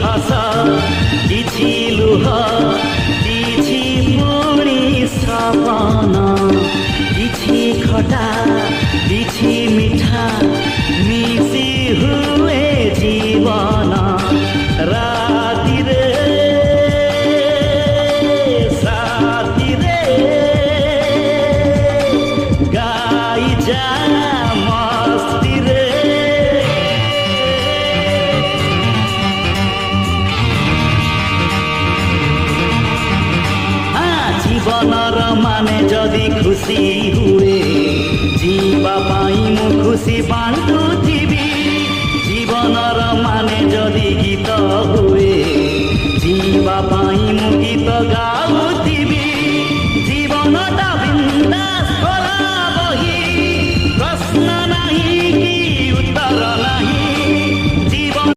हस किछि लुह किछि पुणी सपन किछि खटा किछि मिठा मिसी हुए जीवन राति रे साथी रे गाई जा मस्ती रे जीवनर माने जदि खुशी हुए जीवा पाई मु खुशी बांटुथिबी जीवनर माने जदि गीत हुए जीवा पाई मु गीत गाउथिबी